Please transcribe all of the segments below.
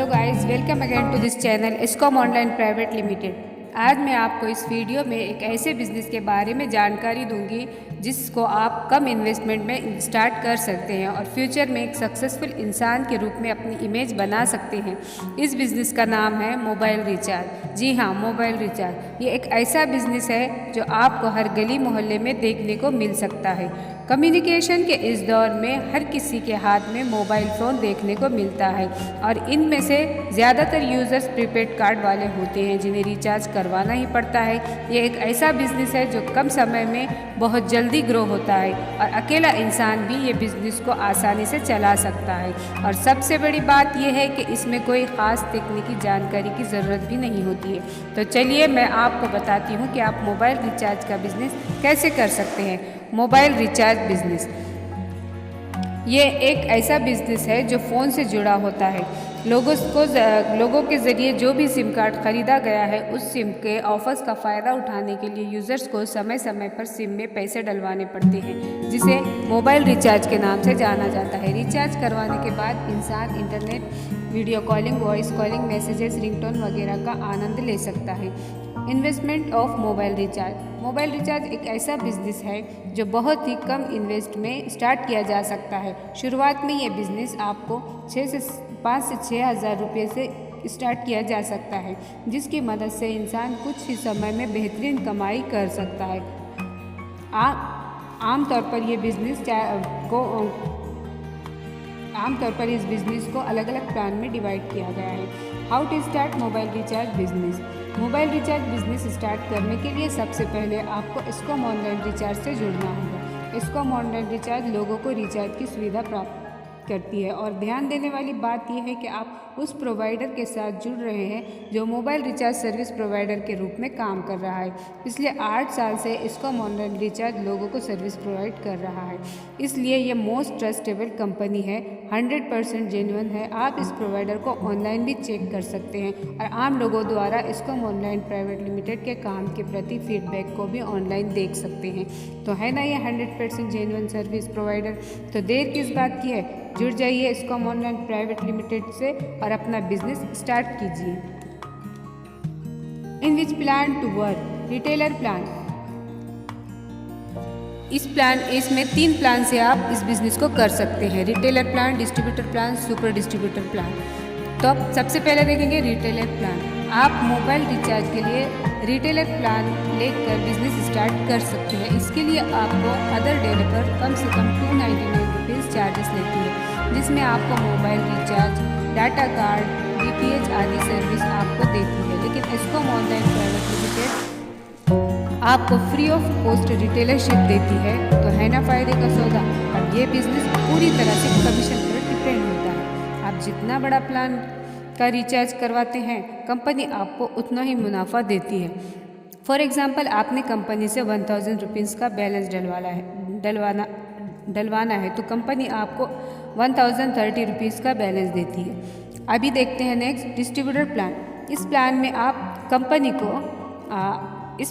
Hello guys, welcome again to this channel Escom online private limited. आज मैं आपको इस वीडियो में एक ऐसे बिज़नेस के बारे में जानकारी दूंगी जिसको आप कम इन्वेस्टमेंट में स्टार्ट कर सकते हैं और फ्यूचर में एक सक्सेसफुल इंसान के रूप में अपनी इमेज बना सकते हैं। इस बिज़नेस का नाम है मोबाइल रिचार्ज। जी हाँ, मोबाइल रिचार्ज। ये एक ऐसा बिज़नेस है जो आपको हर गली मोहल्ले में देखने को मिल सकता है। कम्युनिकेशन के इस दौर में हर किसी के हाथ में मोबाइल फ़ोन देखने को मिलता है और इनमें से ज़्यादातर यूज़र्स प्रीपेड कार्ड वाले होते हैं जिन्हें रिचार्ज करवाना ही पड़ता है। ये एक ऐसा बिज़नेस है जो कम समय में बहुत जल्दी ग्रो होता है और अकेला इंसान भी ये बिज़नेस को आसानी से चला सकता है। और सबसे बड़ी बात यह है कि इसमें कोई ख़ास तकनीकी जानकारी की ज़रूरत भी नहीं होती है। तो चलिए मैं आपको बताती हूँ कि आप मोबाइल रिचार्ज का बिज़नेस कैसे कर सकते हैं। मोबाइल रिचार्ज बिज़नेस ये एक ऐसा बिज़नेस है जो फ़ोन से जुड़ा होता है। लोगों के ज़रिए जो भी सिम कार्ड ख़रीदा गया है उस सिम के ऑफर्स का फ़ायदा उठाने के लिए यूज़र्स को समय समय पर सिम में पैसे डलवाने पड़ते हैं, जिसे मोबाइल रिचार्ज के नाम से जाना जाता है। रिचार्ज करवाने के बाद इंसान internet, video calling, voice calling, messages, ringtone वगैरह का आनंद ले सकता है। Investment of mobile recharge. Mobile recharge एक ऐसा बिजनेस है जो बहुत ही कम इन्वेस्ट में स्टार्ट किया जा सकता है। शुरुआत में ये बिज़नेस आपको 5 से 6 हज़ार रुपये से स्टार्ट किया जा सकता है, जिसकी मदद से इंसान कुछ ही समय में बेहतरीन कमाई कर सकता है। आमतौर पर इस बिज़नेस को अलग अलग प्लान में डिवाइड किया गया है। How to start mobile recharge business. Mobile recharge business start करने के लिए सबसे पहले आपको एस्कॉम ऑनलाइन रिचार्ज से जुड़ना होगा। एस्कॉम ऑनलाइन रिचार्ज लोगों को रिचार्ज की सुविधा प्राप्त करती है और ध्यान देने वाली बात यह है कि आप उस प्रोवाइडर के साथ जुड़ रहे हैं जो मोबाइल रिचार्ज सर्विस प्रोवाइडर के रूप में काम कर रहा है। पिछले 8 साल से एस्कॉम ऑनलाइन रिचार्ज लोगों को सर्विस प्रोवाइड कर रहा है, इसलिए ये मोस्ट ट्रस्टेबल कंपनी है। 100% जेन्युइन है। आप इस प्रोवाइडर को ऑनलाइन भी चेक कर सकते हैं और आम लोगों द्वारा एस्कॉम ऑनलाइन प्राइवेट लिमिटेड के काम के प्रति फीडबैक को भी ऑनलाइन देख सकते हैं। तो है ना ये 100% जेन्युइन सर्विस प्रोवाइडर। तो देर किस बात की है, जुड़ जाइए एस्कॉम ऑनलाइन प्राइवेट लिमिटेड से और अपना बिजनेस स्टार्ट कीजिए। In which plan to work. Retailer plan. इसमें 3 प्लान से आप इस बिज़नेस को कर सकते हैं। Retailer plan, distributor plan, super distributor plan. तो अब सबसे पहले देखेंगे रिटेलर प्लान। आप मोबाइल रिचार्ज के लिए रिटेलर प्लान लेकर बिज़नेस स्टार्ट कर सकते हैं। इसके लिए आपको अदर डेवलपर कम से कम 299 रुपीज़ चार्जेस लेती है, जिसमें आपको mobile recharge, data card, DTH आदि सर्विस आपको देती है। लेकिन एस्कॉम ऑनलाइन प्राइवेट लिमिटेड आपको फ्री ऑफ कॉस्ट रिटेलरशिप देती है। तो है ना फ़ायदे का सौदा। और ये बिज़नेस पूरी तरह से कमीशन पर डिपेंड होता है। आप जितना बड़ा प्लान का रिचार्ज करवाते हैं, कंपनी आपको उतना ही मुनाफा देती है। फॉर एग्ज़ाम्पल, आपने कंपनी से 1000 रुपीज़ का बैलेंस डलवाना है तो कंपनी आपको 1030 रुपीज़ का बैलेंस देती है। अभी देखते हैं नेक्स्ट, डिस्ट्रीब्यूटर प्लान। इस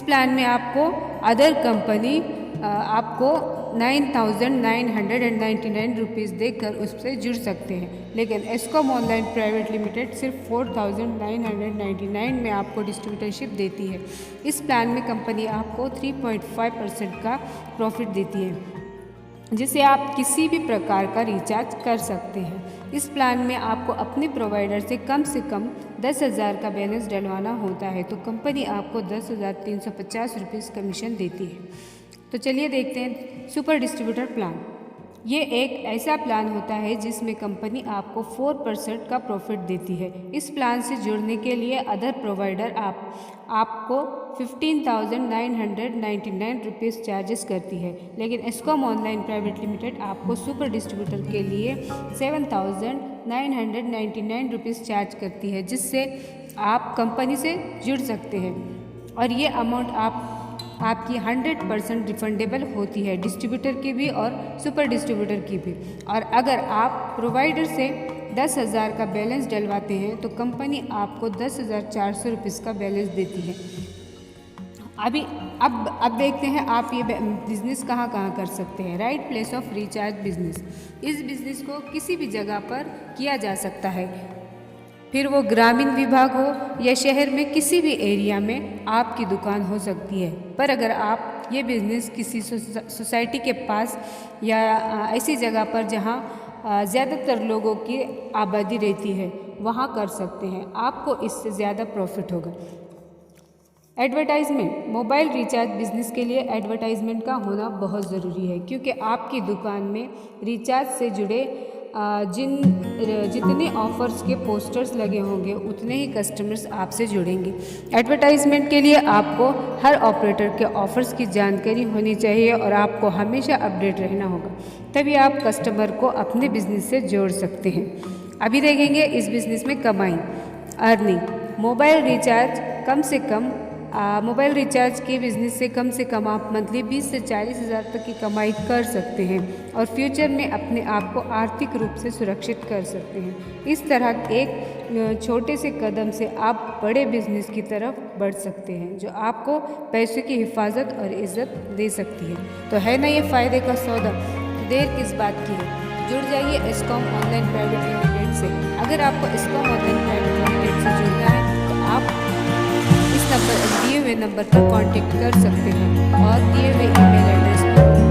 प्लान में आपको अदर कंपनी आपको 9999 रुपीज़ देकर उससे जुड़ सकते हैं। लेकिन एस्कॉम ऑनलाइन प्राइवेट लिमिटेड सिर्फ 4999 में आपको डिस्ट्रीब्यूटरशिप देती है। इस प्लान में कंपनी आपको 3.5% का प्रॉफिट देती है, जिसे आप किसी भी प्रकार का रिचार्ज कर सकते हैं। इस प्लान में आपको अपने प्रोवाइडर से कम 10,000 का बैलेंस डलवाना होता है तो कंपनी आपको 10,350 रुपीज़ कमीशन देती है। तो चलिए देखते हैं सुपर डिस्ट्रीब्यूटर प्लान। ये एक ऐसा प्लान होता है जिसमें कंपनी आपको 4% का प्रॉफिट देती है। इस प्लान से जुड़ने के लिए अदर प्रोवाइडर आपको 15,999 रुपीज़ चार्जेस करती है, लेकिन एस्कॉम ऑनलाइन प्राइवेट लिमिटेड आपको सुपर डिस्ट्रीब्यूटर के लिए 7,999 रुपीज़ चार्ज करती है, जिससे आप कंपनी से जुड़ सकते हैं। और ये अमाउंट आपकी 100% रिफंडेबल होती है, डिस्ट्रीब्यूटर की भी और सुपर डिस्ट्रीब्यूटर की भी। और अगर आप प्रोवाइडर से 10,000 का बैलेंस डलवाते हैं तो कंपनी आपको 10,400 रुपीज़ का बैलेंस देती है। अब देखते हैं आप ये बिज़नेस कहाँ कर सकते हैं। Right place of recharge business. इस बिज़नेस को किसी भी जगह पर किया जा सकता है। फिर वो ग्रामीण विभाग हो या शहर में किसी भी एरिया में आपकी दुकान हो सकती है। पर अगर आप ये बिज़नेस किसी सोसाइटी के पास या ऐसी जगह पर जहाँ ज़्यादातर लोगों की आबादी रहती है वहाँ कर सकते हैं, आपको इससे ज़्यादा प्रॉफिट होगा। एडवर्टाइजमेंट, मोबाइल रिचार्ज बिजनेस के लिए एडवर्टाइजमेंट का होना बहुत ज़रूरी है, क्योंकि आपकी दुकान में रिचार्ज से जुड़े जितने ऑफ़र्स के पोस्टर्स लगे होंगे उतने ही कस्टमर्स आपसे जुड़ेंगे। एडवर्टाइजमेंट के लिए आपको हर ऑपरेटर के ऑफ़र्स की जानकारी होनी चाहिए और आपको हमेशा अपडेट रहना होगा, तभी आप कस्टमर को अपने बिजनेस से जोड़ सकते हैं। अभी देखेंगे इस बिज़नेस में कमाई, अर्निंग। मोबाइल रिचार्ज के बिज़नेस से कम आप मंथली 20 से 40 हज़ार तक की कमाई कर सकते हैं और फ्यूचर में अपने आप को आर्थिक रूप से सुरक्षित कर सकते हैं। इस तरह एक छोटे से कदम से आप बड़े बिजनेस की तरफ बढ़ सकते हैं, जो आपको पैसे की हिफाजत और इज्जत दे सकती है। तो है ना ये फ़ायदे का सौदा, देर किस बात की है। जुड़ जाइए एस्कॉम ऑनलाइन प्राइवेट लिमिटेड से। अगर आपको एस्कॉम ऑनलाइन प्राइवेट लिमिटेड से जुड़ना है तो आप दिए हुए नंबर पर कांटेक्ट कर सकते हैं और दिए हुए ईमेल एड्रेस पर